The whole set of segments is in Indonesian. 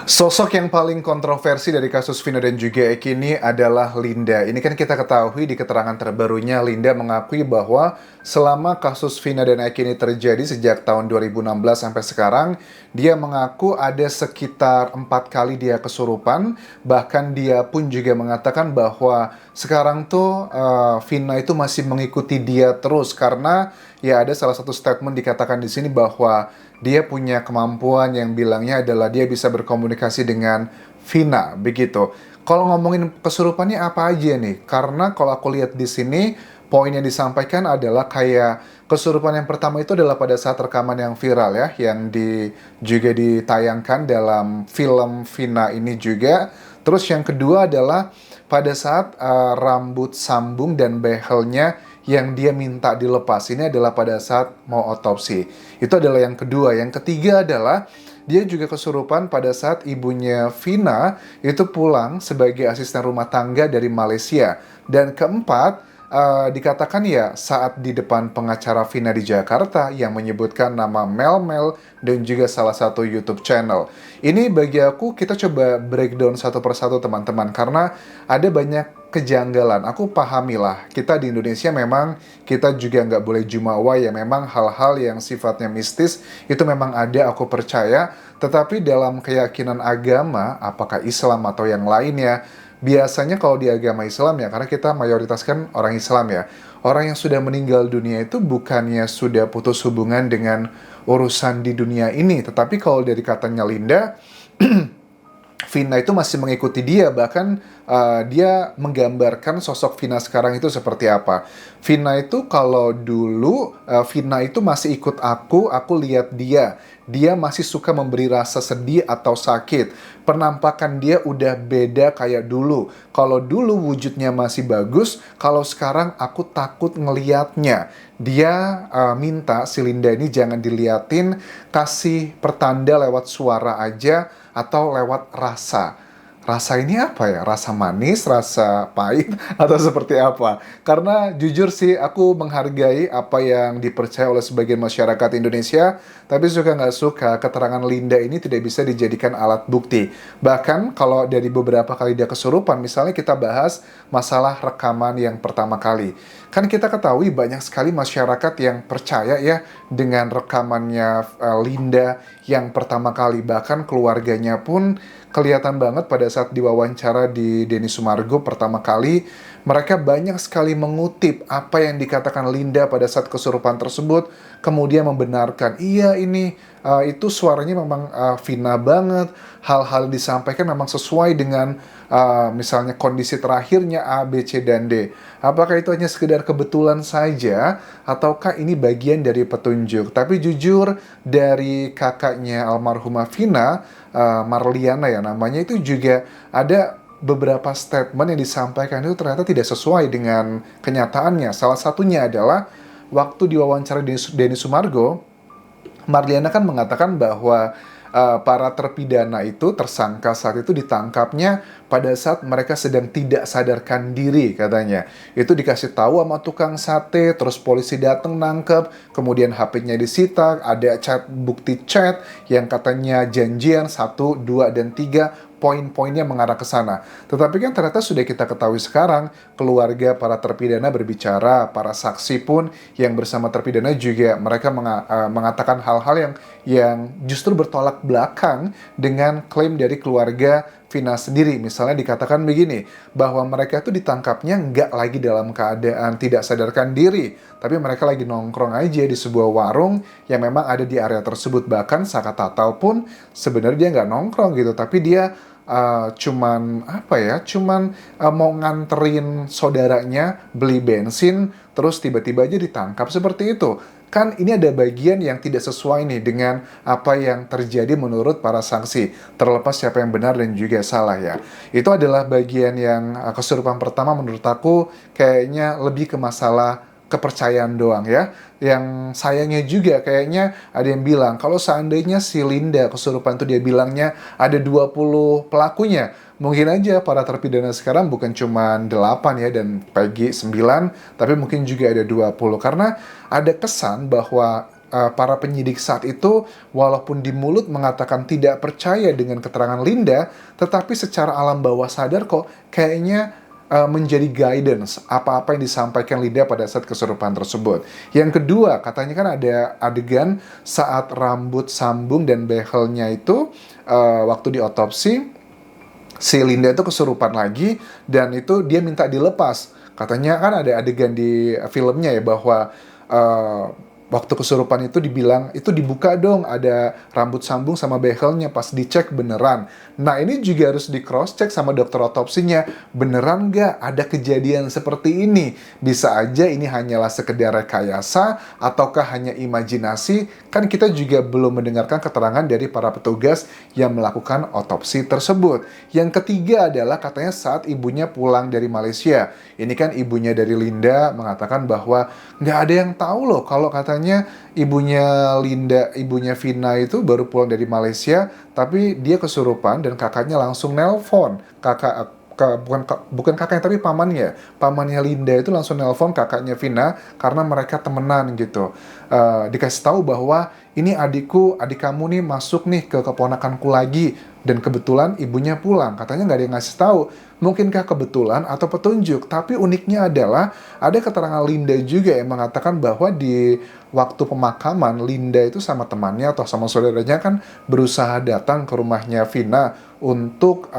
Sosok yang paling kontroversi dari kasus Vina dan juga Eki ini adalah Linda. Ini kan kita ketahui di keterangan terbarunya, Linda mengakui bahwa selama kasus Vina dan Eki ini terjadi sejak tahun 2016 sampai sekarang, dia mengaku ada sekitar 4 kali dia kesurupan. Bahkan dia pun juga mengatakan bahwa sekarang tuh Vina itu masih mengikuti dia terus karena ya ada salah satu statement dikatakan di sini bahwa dia punya kemampuan yang bilangnya adalah dia bisa berkomunikasi dengan Vina, begitu. Kalau ngomongin kesurupannya apa aja nih? Karena kalau aku lihat di sini, poin yang disampaikan adalah kayak kesurupan yang pertama itu adalah pada saat rekaman yang viral ya, yang juga ditayangkan dalam film Vina ini juga. Terus yang kedua adalah pada saat rambut sambung dan behelnya yang dia minta dilepas. Ini adalah pada saat mau otopsi. Itu adalah yang kedua. Yang ketiga adalah dia juga kesurupan pada saat ibunya Vina itu pulang sebagai asisten rumah tangga dari Malaysia. Dan keempat, dikatakan ya saat di depan pengacara Vina di Jakarta yang menyebutkan nama Mel dan juga salah satu YouTube channel. Ini bagi aku kita coba breakdown satu persatu teman-teman karena ada banyak kejanggalan. Aku pahamilah kita di Indonesia memang kita juga nggak boleh jumawa ya, memang hal-hal yang sifatnya mistis itu memang ada, aku percaya. Tetapi dalam keyakinan agama, apakah Islam atau yang lainnya, biasanya kalau di agama Islam ya, karena kita mayoritas kan orang Islam ya, orang yang sudah meninggal dunia itu bukannya sudah putus hubungan dengan urusan di dunia ini, tetapi kalau dari katanya Linda, Vina itu masih mengikuti dia, bahkan dia menggambarkan sosok Vina sekarang itu seperti apa. Vina itu kalau dulu, Vina itu masih ikut aku lihat dia. Dia masih suka memberi rasa sedih atau sakit. Penampakan dia udah beda kayak dulu. Kalau dulu wujudnya masih bagus, kalau sekarang aku takut ngeliatnya. Dia minta si Linda ini jangan diliatin, kasih pertanda lewat suara aja atau lewat rasa. Rasa ini apa ya? Rasa manis, rasa pahit, atau seperti apa? Karena jujur sih aku menghargai apa yang dipercaya oleh sebagian masyarakat Indonesia, tapi suka nggak suka keterangan Linda ini tidak bisa dijadikan alat bukti. Bahkan kalau dari beberapa kali dia kesurupan, misalnya kita bahas masalah rekaman yang pertama kali. Kan kita ketahui banyak sekali masyarakat yang percaya ya dengan rekamannya Linda yang pertama kali. Bahkan keluarganya pun kelihatan banget pada saat diwawancara di Denny Sumargo pertama kali, mereka banyak sekali mengutip apa yang dikatakan Linda pada saat kesurupan tersebut, kemudian membenarkan, iya ini itu suaranya memang Vina banget, hal-hal yang disampaikan memang sesuai dengan misalnya kondisi terakhirnya A, B, C, dan D. Apakah itu hanya sekedar kebetulan saja, ataukah ini bagian dari petunjuk? Tapi jujur, dari kakaknya almarhumah Vina, Marliana ya namanya, itu juga ada beberapa statement yang disampaikan itu ternyata tidak sesuai dengan kenyataannya. Salah satunya adalah waktu diwawancara Denny Sumargo, Marliana kan mengatakan bahwa para terpidana itu, tersangka saat itu ditangkapnya pada saat mereka sedang tidak sadarkan diri katanya. Itu dikasih tahu sama tukang sate, terus polisi datang nangkep, kemudian HP-nya disita, ada bukti chat yang katanya janjian 1, 2, dan 3, poin-poinnya mengarah ke sana. Tetapi kan ternyata sudah kita ketahui sekarang, keluarga para terpidana berbicara, para saksi pun yang bersama terpidana juga mereka mengatakan hal-hal yang justru bertolak belakang dengan klaim dari keluarga Vina sendiri. Misalnya dikatakan begini, bahwa mereka itu ditangkapnya nggak lagi dalam keadaan tidak sadarkan diri, tapi mereka lagi nongkrong aja di sebuah warung yang memang ada di area tersebut. Bahkan Saka Tatal pun sebenarnya dia nggak nongkrong gitu, tapi dia cuman mau nganterin saudaranya beli bensin, terus tiba-tiba aja ditangkap seperti itu. Kan ini ada bagian yang tidak sesuai nih dengan apa yang terjadi menurut para saksi. Terlepas siapa yang benar dan juga salah ya. Itu adalah bagian yang kesurupan pertama menurut aku kayaknya lebih ke masalah kepercayaan doang ya. Yang sayangnya juga kayaknya ada yang bilang kalau seandainya si Linda kesurupan itu dia bilangnya ada 20 pelakunya. Mungkin aja para terpidana sekarang bukan cuma 8 ya dan Peggy 9, tapi mungkin juga ada 20. Karena ada kesan bahwa para penyidik saat itu walaupun di mulut mengatakan tidak percaya dengan keterangan Linda, tetapi secara alam bawah sadar kok kayaknya menjadi guidance apa-apa yang disampaikan Linda pada saat kesurupan tersebut. Yang kedua, katanya kan ada adegan saat rambut sambung dan behelnya itu waktu diotopsi, si Linda itu kesurupan lagi dan itu dia minta dilepas. Katanya kan ada adegan di filmnya ya bahwa waktu kesurupan itu dibilang, itu dibuka dong, ada rambut sambung sama behelnya, pas dicek beneran. Nah ini juga harus di cross check sama dokter otopsinya, beneran nggak ada kejadian seperti ini? Bisa aja ini hanyalah sekedar rekayasa, ataukah hanya imajinasi? Kan kita juga belum mendengarkan keterangan dari para petugas yang melakukan otopsi tersebut. Yang ketiga adalah katanya saat ibunya pulang dari Malaysia. Ini kan ibunya dari Linda mengatakan bahwa nggak ada yang tahu loh kalau katanya ibunya Linda, ibunya Vina itu baru pulang dari Malaysia, tapi dia kesurupan dan kakaknya langsung nelpon. Bukan kakaknya tapi pamannya Linda itu langsung nelpon kakaknya Vina karena mereka temenan gitu. Dikasih tahu bahwa ini adik kamu nih masuk nih ke keponakanku lagi, dan kebetulan ibunya pulang. Katanya nggak ada yang ngasih tahu. Mungkinkah kebetulan atau petunjuk? Tapi uniknya adalah ada keterangan Linda juga yang mengatakan bahwa di waktu pemakaman Linda itu sama temannya atau sama saudaranya kan berusaha datang ke rumahnya Vina untuk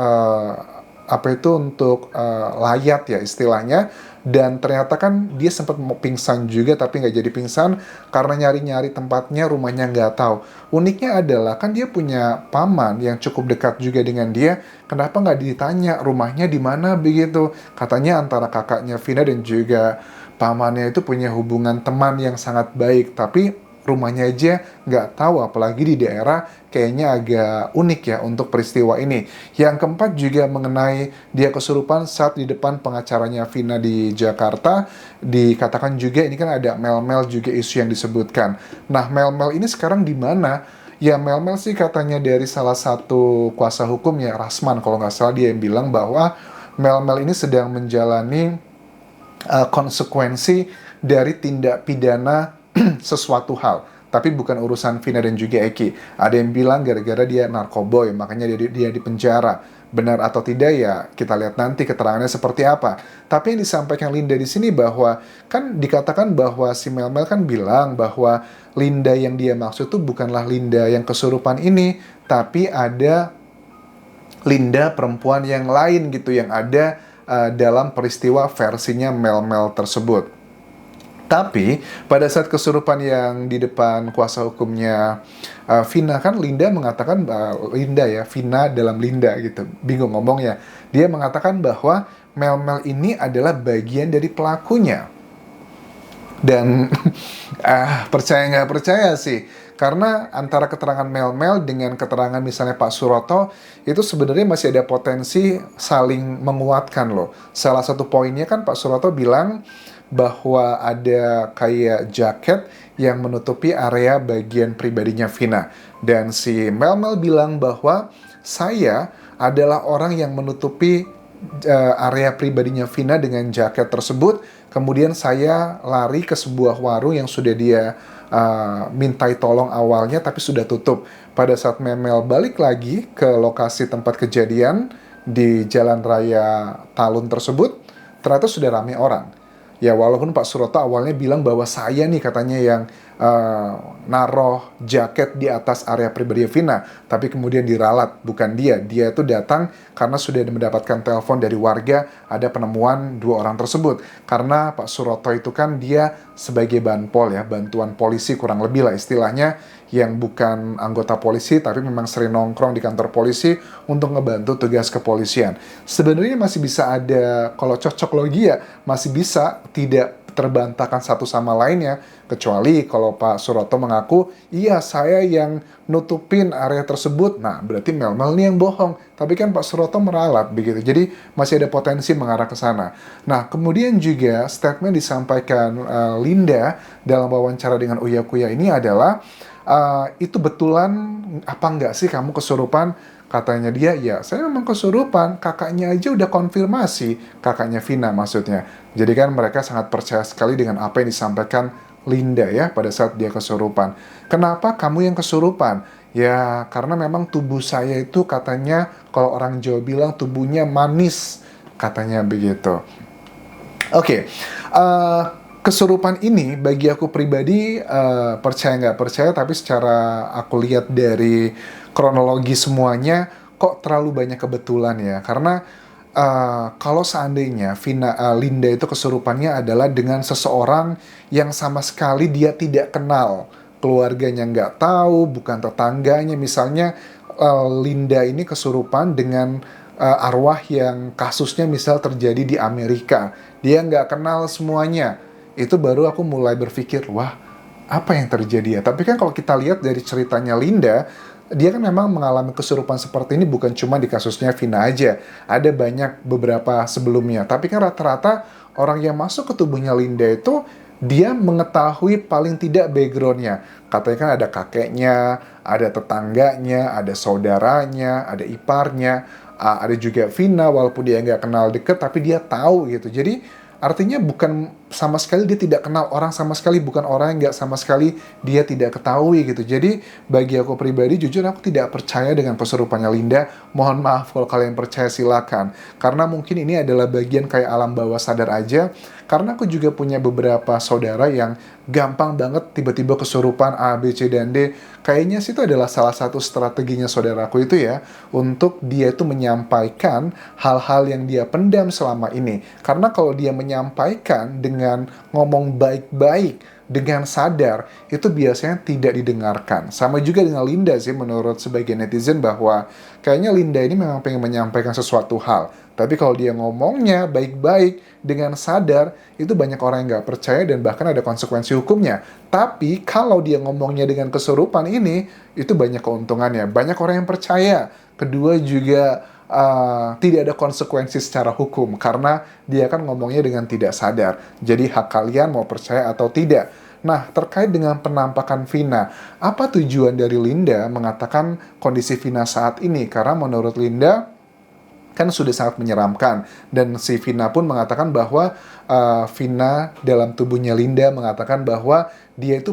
layat ya istilahnya, dan ternyata kan dia sempat mau pingsan juga tapi nggak jadi pingsan karena nyari-nyari tempatnya, rumahnya nggak tahu. Uniknya adalah kan dia punya paman yang cukup dekat juga dengan dia, kenapa nggak ditanya rumahnya di mana begitu? Katanya antara kakaknya Vina dan juga pamannya itu punya hubungan teman yang sangat baik, tapi rumahnya aja nggak tahu, apalagi di daerah, kayaknya agak unik ya untuk peristiwa ini. Yang keempat juga mengenai dia kesurupan saat di depan pengacaranya Vina di Jakarta. Dikatakan juga ini kan ada Mel-Mel juga isu yang disebutkan. Nah Mel-Mel ini sekarang di mana? Ya Mel-Mel sih katanya dari salah satu kuasa hukumnya, Rasman kalau nggak salah, dia yang bilang bahwa Mel-Mel ini sedang menjalani konsekuensi dari tindak pidana sesuatu hal, tapi bukan urusan Vina dan juga Eki. Ada yang bilang gara-gara dia narkoboy, makanya dia di penjara. Benar atau tidak ya kita lihat nanti keterangannya seperti apa. Tapi yang disampaikan Linda di sini bahwa kan dikatakan bahwa si Mel-Mel kan bilang bahwa Linda yang dia maksud itu bukanlah Linda yang kesurupan ini, tapi ada Linda perempuan yang lain gitu yang ada dalam peristiwa versinya Mel-Mel tersebut. Tapi pada saat kesurupan yang di depan kuasa hukumnya Vina kan Linda mengatakan Vina dalam Linda gitu, bingung ngomongnya. Dia mengatakan bahwa Mel-Mel ini adalah bagian dari pelakunya. Dan percaya nggak percaya sih, karena antara keterangan Mel-Mel dengan keterangan misalnya Pak Suroto itu sebenarnya masih ada potensi saling menguatkan loh. Salah satu poinnya kan Pak Suroto bilang bahwa ada kayak jaket yang menutupi area bagian pribadinya Vina. Dan si Mel-Mel bilang bahwa saya adalah orang yang menutupi area pribadinya Vina dengan jaket tersebut. Kemudian saya lari ke sebuah warung yang sudah dia mintai tolong awalnya tapi sudah tutup. Pada saat Mel balik lagi ke lokasi tempat kejadian di Jalan Raya Talun tersebut, ternyata sudah ramai orang. Ya walaupun Pak Suroto awalnya bilang bahwa saya nih katanya yang naruh jaket di atas area pribadi Vina, tapi kemudian diralat, bukan dia. Dia itu datang karena sudah mendapatkan telepon dari warga ada penemuan dua orang tersebut. Karena Pak Suroto itu kan dia sebagai banpol ya, bantuan polisi kurang lebih lah istilahnya, yang bukan anggota polisi tapi memang sering nongkrong di kantor polisi untuk ngebantu tugas kepolisian. Sebenarnya masih bisa ada, kalau cocok logi ya masih bisa tidak terbantahkan satu sama lainnya, kecuali kalau Pak Suroto mengaku iya saya yang nutupin area tersebut. Nah berarti Mel-Mel nih yang bohong, tapi kan Pak Suroto meralat begitu, jadi masih ada potensi mengarah ke sana. Nah kemudian juga statement disampaikan Linda dalam wawancara dengan Uya Kuya ini adalah itu betulan apa enggak sih kamu kesurupan? Katanya dia, ya saya memang kesurupan, kakaknya aja udah konfirmasi, kakaknya Vina maksudnya. Jadi kan mereka sangat percaya sekali dengan apa yang disampaikan Linda ya pada saat dia kesurupan. Kenapa kamu yang kesurupan? Ya karena memang tubuh saya itu katanya kalau orang Jawa bilang tubuhnya manis, katanya begitu. Oke, kesurupan ini bagi aku pribadi, percaya nggak percaya, tapi secara aku lihat dari kronologi semuanya, kok terlalu banyak kebetulan ya. Karena kalau seandainya Linda itu kesurupannya adalah dengan seseorang yang sama sekali dia tidak kenal, keluarganya nggak tahu, bukan tetangganya, misalnya Linda ini kesurupan dengan arwah yang kasusnya misal terjadi di Amerika, dia nggak kenal semuanya, itu baru aku mulai berpikir, wah, apa yang terjadi ya? Tapi kan kalau kita lihat dari ceritanya Linda, dia kan memang mengalami kesurupan seperti ini bukan cuma di kasusnya Vina aja. Ada banyak beberapa sebelumnya. Tapi kan rata-rata orang yang masuk ke tubuhnya Linda itu, dia mengetahui paling tidak backgroundnya. Katanya kan ada kakeknya, ada tetangganya, ada saudaranya, ada iparnya, ada juga Vina, walaupun dia nggak kenal deket, tapi dia tahu gitu. Jadi artinya bukan sama sekali dia tidak kenal orang sama sekali, bukan orang yang nggak sama sekali dia tidak ketahui gitu. Jadi bagi aku pribadi, jujur aku tidak percaya dengan kesurupannya Linda. Mohon maaf kalau kalian percaya, silakan. Karena mungkin ini adalah bagian kayak alam bawah sadar aja. Karena aku juga punya beberapa saudara yang gampang banget tiba-tiba kesurupan A, B, C, dan D. Kayaknya sih itu adalah salah satu strateginya saudaraku itu ya, untuk dia itu menyampaikan hal-hal yang dia pendam selama ini. Karena kalau dia menyampaikan dengan ngomong baik-baik, dengan sadar, itu biasanya tidak didengarkan. Sama juga dengan Linda sih, menurut sebagian netizen, bahwa kayaknya Linda ini memang pengen menyampaikan sesuatu hal. Tapi kalau dia ngomongnya baik-baik, dengan sadar, itu banyak orang yang nggak percaya dan bahkan ada konsekuensi hukumnya. Tapi kalau dia ngomongnya dengan kesurupan ini, itu banyak keuntungannya. Banyak orang yang percaya. Kedua juga, tidak ada konsekuensi secara hukum karena dia kan ngomongnya dengan tidak sadar. Jadi hak kalian mau percaya atau tidak. Nah, terkait dengan penampakan Vina, apa tujuan dari Linda mengatakan kondisi Vina saat ini? Karena menurut Linda kan sudah sangat menyeramkan, dan si Vina pun mengatakan bahwa Vina dalam tubuhnya Linda mengatakan bahwa dia itu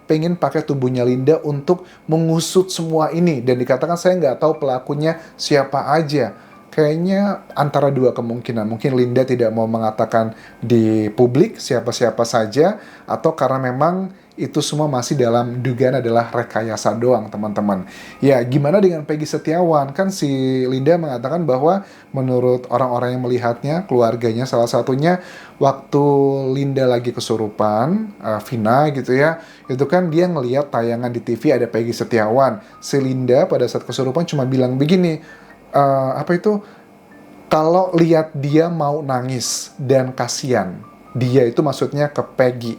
pengen pakai tubuhnya Linda untuk mengusut semua ini, dan dikatakan saya nggak tahu pelakunya siapa aja. Kayaknya antara dua kemungkinan, mungkin Linda tidak mau mengatakan di publik siapa-siapa saja, atau karena memang itu semua masih dalam dugaan adalah rekayasa doang, teman-teman. Ya, gimana dengan Peggy Setiawan? Kan si Linda mengatakan bahwa menurut orang-orang yang melihatnya, keluarganya salah satunya, waktu Linda lagi kesurupan, Vina gitu ya, itu kan dia ngelihat tayangan di TV ada Peggy Setiawan. Si Linda pada saat kesurupan cuma bilang begini, kalau lihat dia mau nangis dan kasihan, dia itu maksudnya ke Peggy.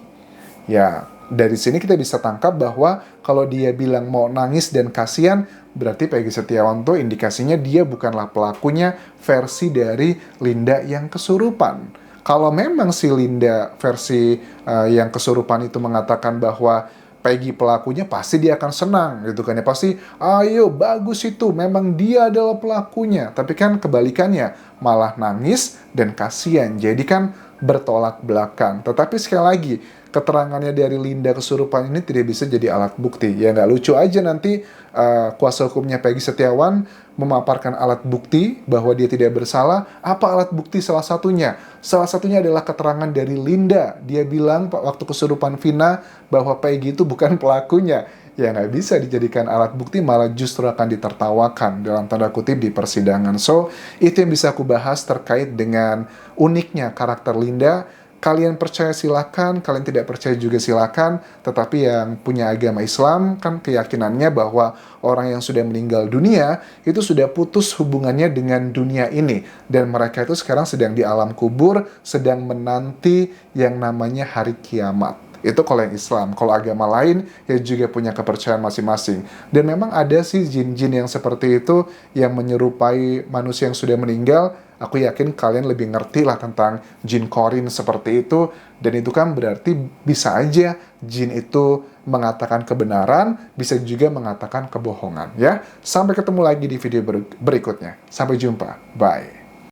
Ya, dari sini kita bisa tangkap bahwa kalau dia bilang mau nangis dan kasihan, berarti Peggy Setiawan tuh indikasinya dia bukanlah pelakunya versi dari Linda yang kesurupan. Kalau memang si Linda versi yang kesurupan itu mengatakan bahwa Peggy pelakunya, pasti dia akan senang gitu kan ya, pasti ayo bagus itu, memang dia adalah pelakunya. Tapi kan kebalikannya, malah nangis dan kasihan, jadi kan bertolak belakang. Tetapi sekali lagi, keterangannya dari Linda kesurupan ini tidak bisa jadi alat bukti. Ya nggak lucu aja nanti kuasa hukumnya Peggy Setiawan memaparkan alat bukti bahwa dia tidak bersalah. Apa alat bukti salah satunya? Salah satunya adalah keterangan dari Linda. Dia bilang waktu kesurupan Vina bahwa Peggy itu bukan pelakunya. Ya nggak bisa dijadikan alat bukti, malah justru akan ditertawakan dalam tanda kutip di persidangan. So, itu yang bisa aku bahas terkait dengan uniknya karakter Linda. Kalian percaya silakan, kalian tidak percaya juga silakan. Tetapi yang punya agama Islam kan keyakinannya bahwa orang yang sudah meninggal dunia itu sudah putus hubungannya dengan dunia ini, dan mereka itu sekarang sedang di alam kubur, sedang menanti yang namanya hari kiamat. Itu kalau yang Islam. Kalau agama lain ya juga punya kepercayaan masing-masing. Dan memang ada sih jin-jin yang seperti itu yang menyerupai manusia yang sudah meninggal. Aku yakin kalian lebih ngerti lah tentang jin korin seperti itu. Dan itu kan berarti bisa aja jin itu mengatakan kebenaran, bisa juga mengatakan kebohongan ya. Sampai ketemu lagi di video berikutnya. Sampai jumpa. Bye.